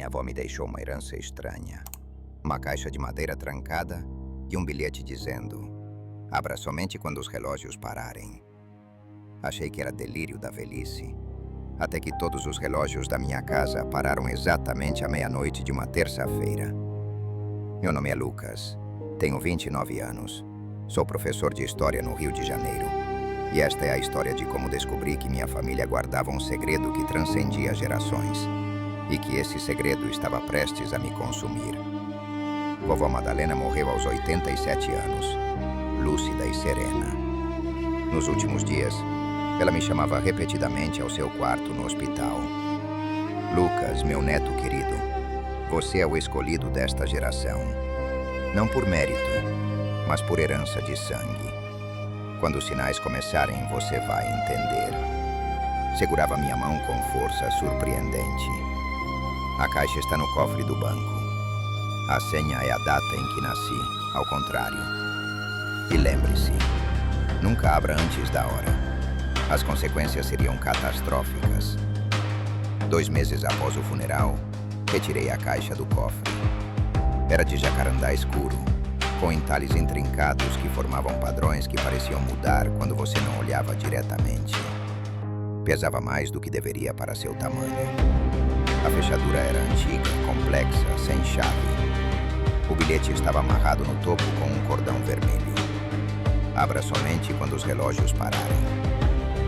minha avó me deixou uma herança estranha. Uma caixa de madeira trancada e um bilhete dizendo: abra somente quando os relógios pararem. Achei que era delírio da velhice, até que todos os relógios da minha casa pararam exatamente à meia-noite de uma terça-feira. Meu nome é Lucas, tenho 29 anos, sou professor de História no Rio de Janeiro. E esta é a história de como descobri que minha família guardava um segredo que transcendia gerações, e que esse segredo estava prestes a me consumir. Vovó Madalena morreu aos 87 anos, lúcida e serena. Nos últimos dias, ela me chamava repetidamente ao seu quarto no hospital. Lucas, meu neto querido, você é o escolhido desta geração. Não por mérito, mas por herança de sangue. Quando os sinais começarem, você vai entender. Segurava minha mão com força surpreendente. A caixa está no cofre do banco. A senha é a data em que nasci, ao contrário. E lembre-se, nunca abra antes da hora. As consequências seriam catastróficas. 2 meses após o funeral, retirei a caixa do cofre. Era de jacarandá escuro, com entalhes intrincados que formavam padrões que pareciam mudar quando você não olhava diretamente. Pesava mais do que deveria para seu tamanho. A fechadura era antiga, complexa, sem chave. O bilhete estava amarrado no topo com um cordão vermelho. Abra somente quando os relógios pararem.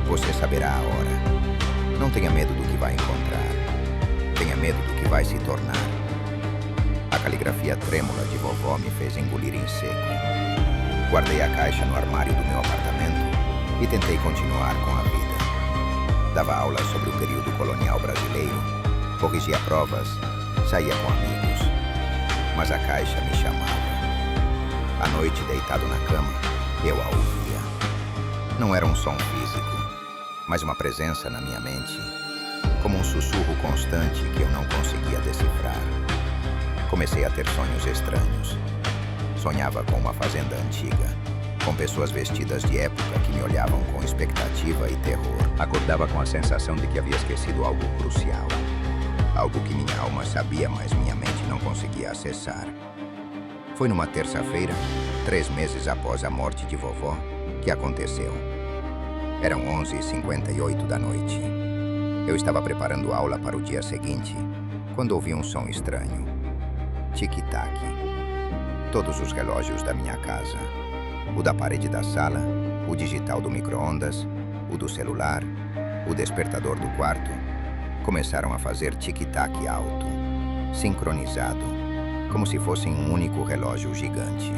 Você saberá a hora. Não tenha medo do que vai encontrar. Tenha medo do que vai se tornar. A caligrafia trêmula de vovó me fez engolir em seco. Guardei a caixa no armário do meu apartamento e tentei continuar com a vida. Dava aulas sobre o período colonial brasileiro, corrigia provas, saía com amigos. Mas a caixa me chamava. À noite, deitado na cama, eu a ouvia. Não era um som físico, mas uma presença na minha mente, como um sussurro constante que eu não conseguia decifrar. Comecei a ter sonhos estranhos. Sonhava com uma fazenda antiga, com pessoas vestidas de época que me olhavam com expectativa e terror. Acordava com a sensação de que havia esquecido algo crucial. Algo que minha alma sabia, mas minha mente não conseguia acessar. Foi numa terça-feira, 3 meses após a morte de vovó, que aconteceu. Eram 11h58 da noite. Eu estava preparando aula para o dia seguinte, quando ouvi um som estranho. Tic-tac. Todos os relógios da minha casa, o da parede da sala, o digital do micro-ondas, o do celular, o despertador do quarto, começaram a fazer tic-tac alto, sincronizado, como se fossem um único relógio gigante.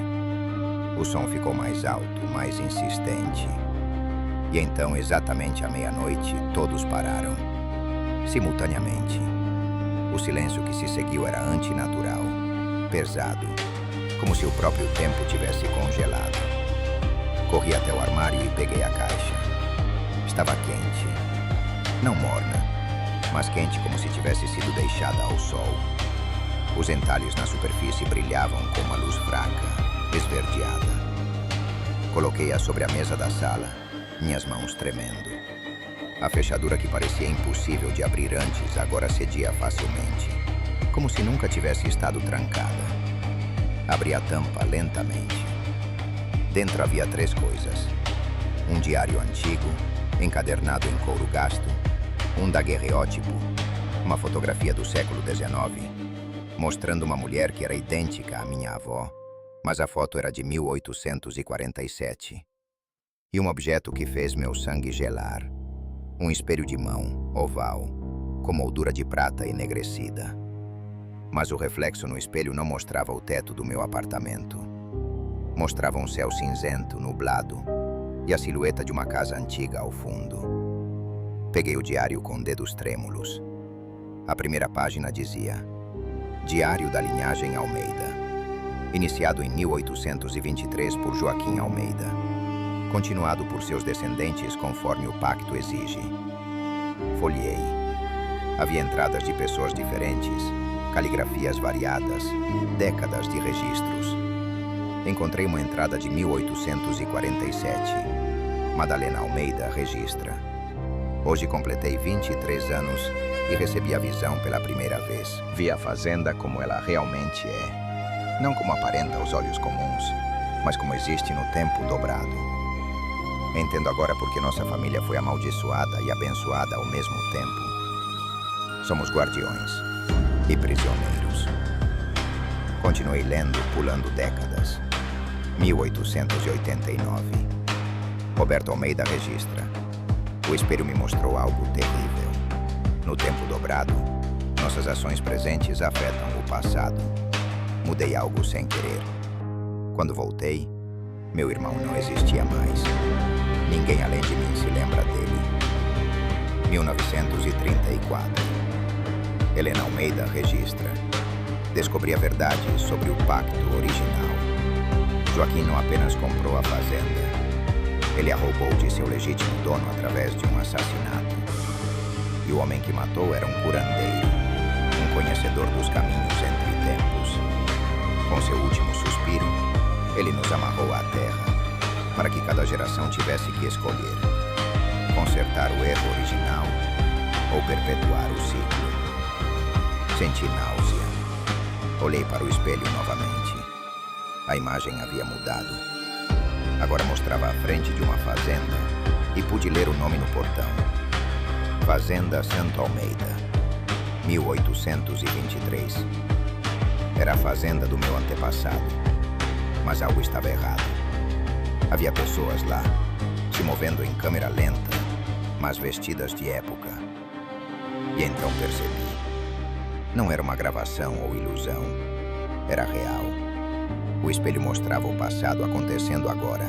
O som ficou mais alto, mais insistente. E então, exatamente à meia-noite, todos pararam, simultaneamente. O silêncio que se seguiu era antinatural, pesado, como se o próprio tempo tivesse congelado. Corri até o armário e peguei a caixa. Estava quente, não morna, mas quente como se tivesse sido deixada ao sol. Os entalhes na superfície brilhavam com uma luz fraca, esverdeada. Coloquei-a sobre a mesa da sala, minhas mãos tremendo. A fechadura que parecia impossível de abrir antes agora cedia facilmente, como se nunca tivesse estado trancada. Abri a tampa lentamente. Dentro havia 3 coisas. Um diário antigo, encadernado em couro gasto, um daguerreótipo, uma fotografia do século XIX, mostrando uma mulher que era idêntica à minha avó, mas a foto era de 1847. E um objeto que fez meu sangue gelar. Um espelho de mão, oval, com moldura de prata enegrecida. Mas o reflexo no espelho não mostrava o teto do meu apartamento. Mostrava um céu cinzento, nublado, e a silhueta de uma casa antiga ao fundo. Peguei o diário com dedos trêmulos. A primeira página dizia: Diário da linhagem Almeida, iniciado em 1823 por Joaquim Almeida, continuado por seus descendentes conforme o pacto exige. Folheei. Havia entradas de pessoas diferentes, caligrafias variadas, décadas de registros. Encontrei uma entrada de 1847. Madalena Almeida registra: Hoje completei 23 anos e recebi a visão pela primeira vez. Vi a fazenda como ela realmente é. Não como aparenta aos olhos comuns, mas como existe no tempo dobrado. Entendo agora porque nossa família foi amaldiçoada e abençoada ao mesmo tempo. Somos guardiões e prisioneiros. Continuei lendo, pulando décadas. 1889. Roberto Almeida registra. O espelho me mostrou algo terrível. No tempo dobrado, nossas ações presentes afetam o passado. Mudei algo sem querer. Quando voltei, meu irmão não existia mais. Ninguém além de mim se lembra dele. 1934. Helena Almeida registra. Descobri a verdade sobre o pacto original. Joaquim não apenas comprou a fazenda, ele a roubou de seu legítimo dono através de um assassinato. E o homem que matou era um curandeiro, um conhecedor dos caminhos entre tempos. Com seu último suspiro, ele nos amarrou à terra, para que cada geração tivesse que escolher: consertar o erro original ou perpetuar o ciclo. Senti náusea. Olhei para o espelho novamente. A imagem havia mudado. Agora mostrava a frente de uma fazenda e pude ler o nome no portão. Fazenda Santo Almeida, 1823. Era a fazenda do meu antepassado, mas algo estava errado. Havia pessoas lá, se movendo em câmera lenta, mas vestidas de época. E então percebi. Não era uma gravação ou ilusão, era real. O espelho mostrava o passado acontecendo agora,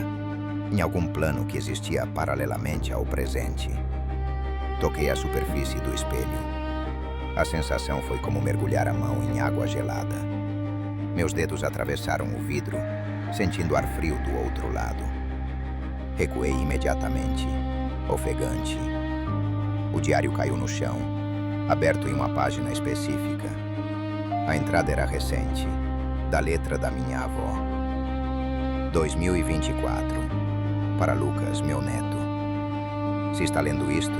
em algum plano que existia paralelamente ao presente. Toquei a superfície do espelho. A sensação foi como mergulhar a mão em água gelada. Meus dedos atravessaram o vidro, sentindo ar frio do outro lado. Recuei imediatamente, ofegante. O diário caiu no chão, aberto em uma página específica. A entrada era recente, da letra da minha avó. 2024. Para Lucas, meu neto. Se está lendo isto,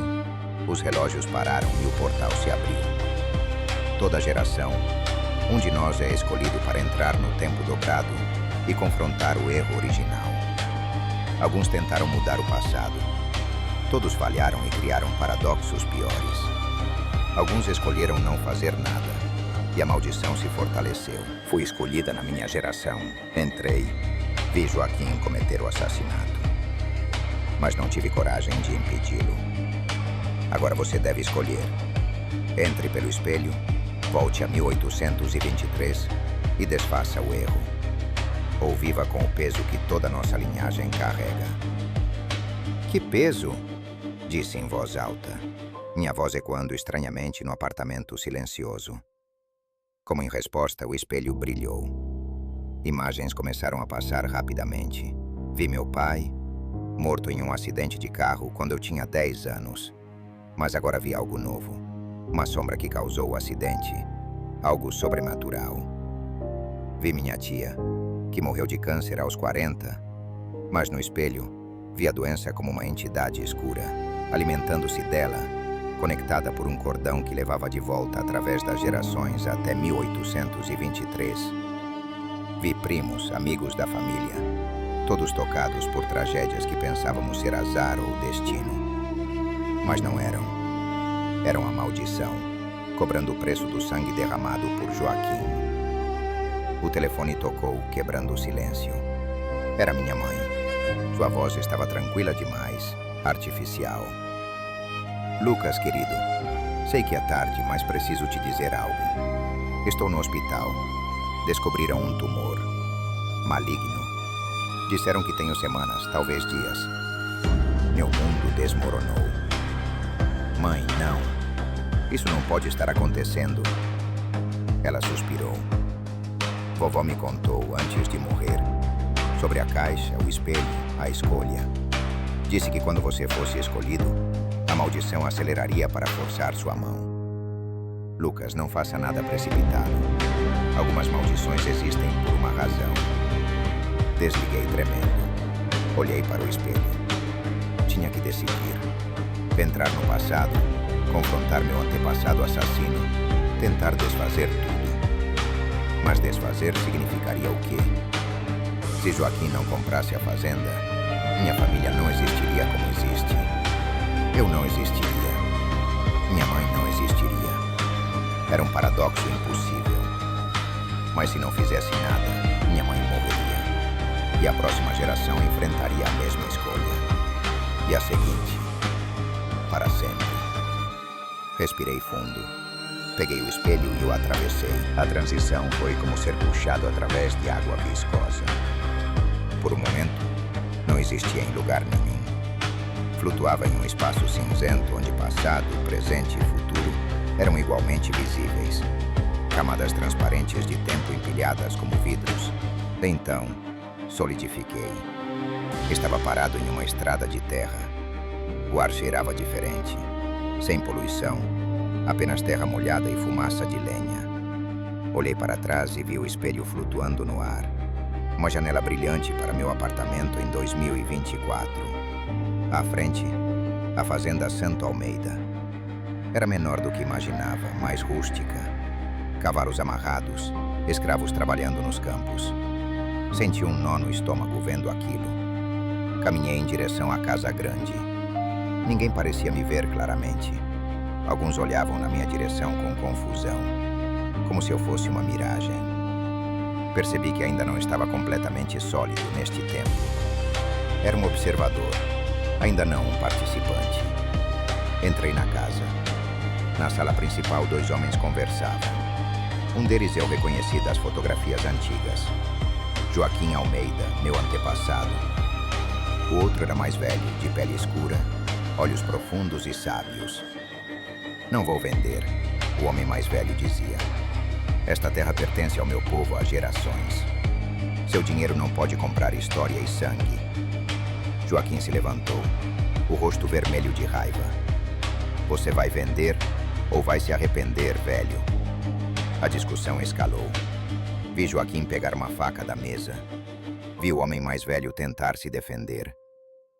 os relógios pararam e o portal se abriu. Toda geração, um de nós é escolhido para entrar no tempo dobrado e confrontar o erro original. Alguns tentaram mudar o passado. Todos falharam e criaram paradoxos piores. Alguns escolheram não fazer nada. E a maldição se fortaleceu. Fui escolhida na minha geração. Entrei. Vi Joaquim cometer o assassinato. Mas não tive coragem de impedi-lo. Agora você deve escolher. Entre pelo espelho, volte a 1823 e desfaça o erro. Ou viva com o peso que toda nossa linhagem carrega. Que peso? Disse em voz alta. Minha voz ecoando estranhamente no apartamento silencioso. Como em resposta, o espelho brilhou. Imagens começaram a passar rapidamente. Vi meu pai, morto em um acidente de carro quando eu tinha 10 anos. Mas agora vi algo novo. Uma sombra que causou o acidente. Algo sobrenatural. Vi minha tia, que morreu de câncer aos 40. Mas no espelho, vi a doença como uma entidade escura, alimentando-se dela, conectada por um cordão que levava de volta através das gerações até 1823. Vi primos, amigos da família, todos tocados por tragédias que pensávamos ser azar ou destino. Mas não eram. Eram a maldição, cobrando o preço do sangue derramado por Joaquim. O telefone tocou, quebrando o silêncio. Era minha mãe. Sua voz estava tranquila demais, artificial. Lucas, querido, sei que é tarde, mas preciso te dizer algo. Estou no hospital. Descobriram um tumor. Maligno. Disseram que tenho semanas, talvez dias. Meu mundo desmoronou. Mãe, não. Isso não pode estar acontecendo. Ela suspirou. Vovó me contou, antes de morrer, sobre a caixa, o espelho, a escolha. Disse que quando você fosse escolhido, a maldição aceleraria para forçar sua mão. Lucas, não faça nada precipitado. Algumas maldições existem por uma razão. Desliguei tremendo. Olhei para o espelho. Tinha que decidir. Entrar no passado confrontar meu antepassado assassino, tentar desfazer tudo. Mas desfazer significaria o quê? Se Joaquim não comprasse a fazenda, minha família não existiria como existe. Eu não existiria. Minha mãe não existiria. Era um paradoxo impossível. Mas se não fizesse nada, minha mãe morreria. E a próxima geração enfrentaria a mesma escolha. E a seguinte. Para sempre. Respirei fundo. Peguei o espelho e o atravessei. A transição foi como ser puxado através de água viscosa. Por um momento, não existia em lugar nenhum. Flutuava em um espaço cinzento onde passado, presente e futuro eram igualmente visíveis. Camadas transparentes de tempo empilhadas como vidros. Então, solidifiquei. Estava parado em uma estrada de terra. O ar cheirava diferente. Sem poluição, apenas terra molhada e fumaça de lenha. Olhei para trás e vi o espelho flutuando no ar. Uma janela brilhante para meu apartamento em 2024. À frente, a fazenda Santo Almeida. Era menor do que imaginava, mais rústica. Cavalos amarrados, escravos trabalhando nos campos. Senti um nó no estômago vendo aquilo. Caminhei em direção à casa grande. Ninguém parecia me ver claramente. Alguns olhavam na minha direção com confusão, como se eu fosse uma miragem. Percebi que ainda não estava completamente sólido neste tempo. Era um observador, ainda não um participante. Entrei na casa. Na sala principal, 2 homens conversavam. Um deles eu reconheci das fotografias antigas. Joaquim Almeida, meu antepassado. O outro era mais velho, de pele escura, olhos profundos e sábios. Não vou vender, o homem mais velho dizia. Esta terra pertence ao meu povo há gerações. Seu dinheiro não pode comprar história e sangue. Joaquim se levantou, o rosto vermelho de raiva. Você vai vender ou vai se arrepender, velho? A discussão escalou. Vi Joaquim pegar uma faca da mesa. Vi o homem mais velho tentar se defender.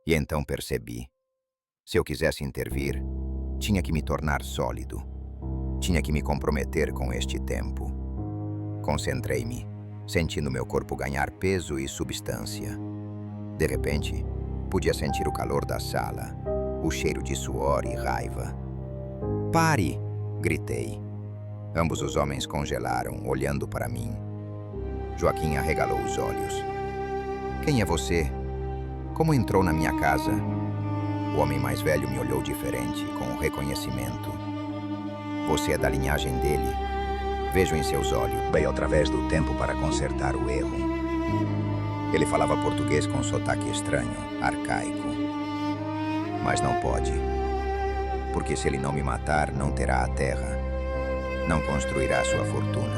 E então percebi. Se eu quisesse intervir, tinha que me tornar sólido. Tinha que me comprometer com este tempo. Concentrei-me, sentindo meu corpo ganhar peso e substância. De repente, podia sentir o calor da sala, o cheiro de suor e raiva. "Pare!" gritei. Ambos os homens congelaram, olhando para mim. Joaquim arregalou os olhos. "Quem é você? Como entrou na minha casa?" O homem mais velho me olhou diferente, com reconhecimento. "Você é da linhagem dele. Vejo em seus olhos. Veio através do tempo para consertar o erro." Ele falava português com sotaque estranho, arcaico. "Mas não pode. Porque se ele não me matar, não terá a terra. Não construirá sua fortuna.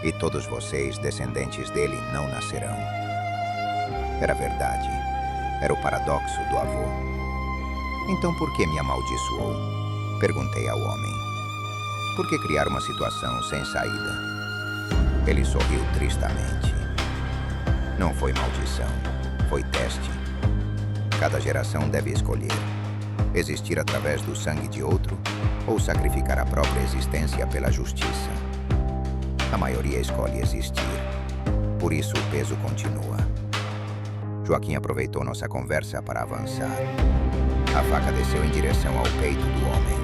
E todos vocês, descendentes dele, não nascerão." Era verdade. Era o paradoxo do avô. "Então por que me amaldiçoou?" perguntei ao homem. "Por que criar uma situação sem saída?" Ele sorriu tristamente. "Não foi maldição, foi teste. Cada geração deve escolher. Existir através do sangue de outro ou sacrificar a própria existência pela justiça. A maioria escolhe existir. Por isso o peso continua." Joaquim aproveitou nossa conversa para avançar. A faca desceu em direção ao peito do homem.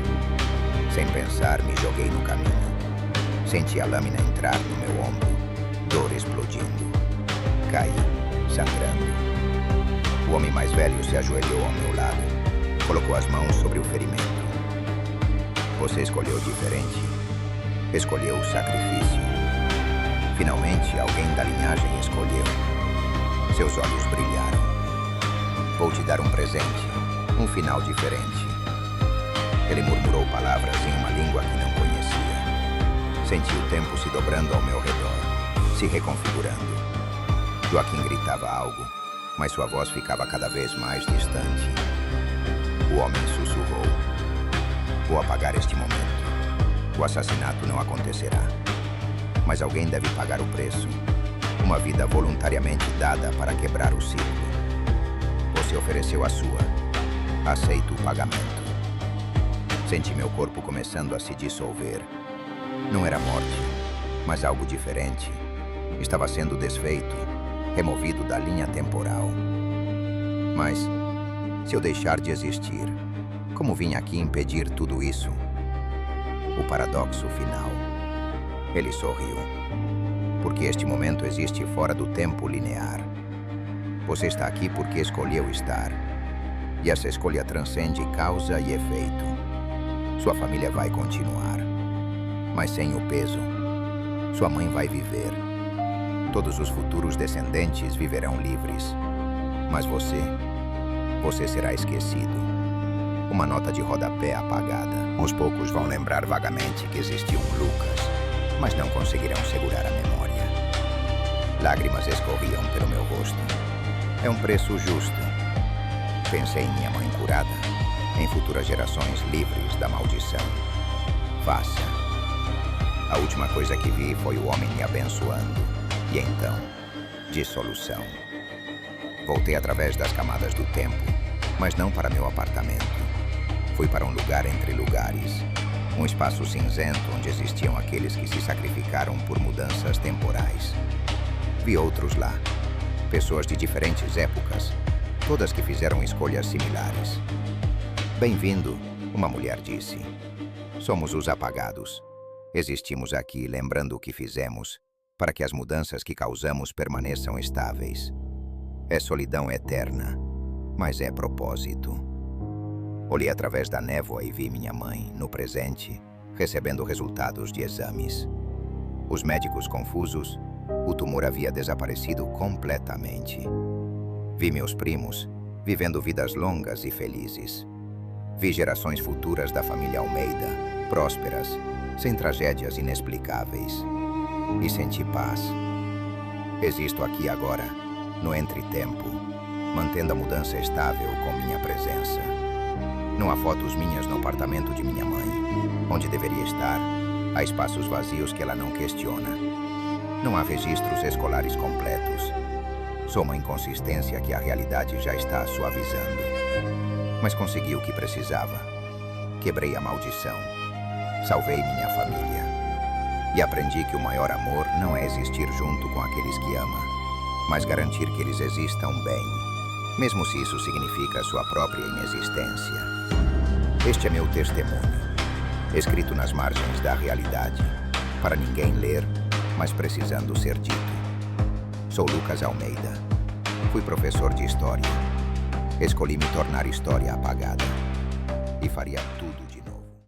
Sem pensar, me joguei no caminho. Senti a lâmina entrar no meu ombro, dor explodindo. Caí, sangrando. O homem mais velho se ajoelhou ao meu lado, colocou as mãos sobre o ferimento. "Você escolheu diferente. Escolheu o sacrifício. Finalmente, alguém da linhagem escolheu." Seus olhos brilharam. "Vou te dar um presente, um final diferente." Ele murmurou palavras em uma língua que não conhecia. Senti o tempo se dobrando ao meu redor, se reconfigurando. Joaquim gritava algo, mas sua voz ficava cada vez mais distante. O homem sussurrou: "Vou apagar este momento. O assassinato não acontecerá. Mas alguém deve pagar o preço. Uma vida voluntariamente dada para quebrar o ciclo. Você ofereceu a sua. Aceito o pagamento." Senti meu corpo começando a se dissolver. Não era morte, mas algo diferente. Estava sendo desfeito, removido da linha temporal. Mas, se eu deixar de existir, como vim aqui impedir tudo isso? O paradoxo final. Ele sorriu. Porque este momento existe fora do tempo linear. Você está aqui porque escolheu estar. E essa escolha transcende causa e efeito. Sua família vai continuar, mas sem o peso. Sua mãe vai viver. Todos os futuros descendentes viverão livres. Mas você será esquecido. Uma nota de rodapé apagada. Uns poucos vão lembrar vagamente que existiu um Lucas, mas não conseguirão segurar a memória. Lágrimas escorriam pelo meu rosto. É um preço justo. Pensei em minha mãe curada, em futuras gerações livres da maldição. Faça. A última coisa que vi foi o homem me abençoando. E então, dissolução. Voltei através das camadas do tempo, mas não para meu apartamento. Fui para um lugar entre lugares. Um espaço cinzento onde existiam aqueles que se sacrificaram por mudanças temporais. Vi outros lá. Pessoas de diferentes épocas, todas que fizeram escolhas similares. Bem-vindo, uma mulher disse. Somos os apagados. Existimos aqui lembrando o que fizemos, para que as mudanças que causamos permaneçam estáveis. É solidão eterna, mas é propósito. Olhei através da névoa e vi minha mãe, no presente, recebendo resultados de exames. Os médicos confusos, o tumor havia desaparecido completamente. Vi meus primos, vivendo vidas longas e felizes. Vi gerações futuras da família Almeida, prósperas, sem tragédias inexplicáveis. E senti paz. Existo aqui agora, no entretempo, mantendo a mudança estável com minha presença. Não há fotos minhas no apartamento de minha mãe, onde deveria estar. Há espaços vazios que ela não questiona. Não há registros escolares completos. Sou uma inconsistência que a realidade já está suavizando. Mas consegui o que precisava. Quebrei a maldição. Salvei minha família. E aprendi que o maior amor não é existir junto com aqueles que ama, mas garantir que eles existam bem, mesmo se isso significa sua própria inexistência. Este é meu testemunho, escrito nas margens da realidade, para ninguém ler, mas precisando ser dito. Sou Lucas Almeida. Fui professor de história. Escolhi me tornar história apagada. E faria tudo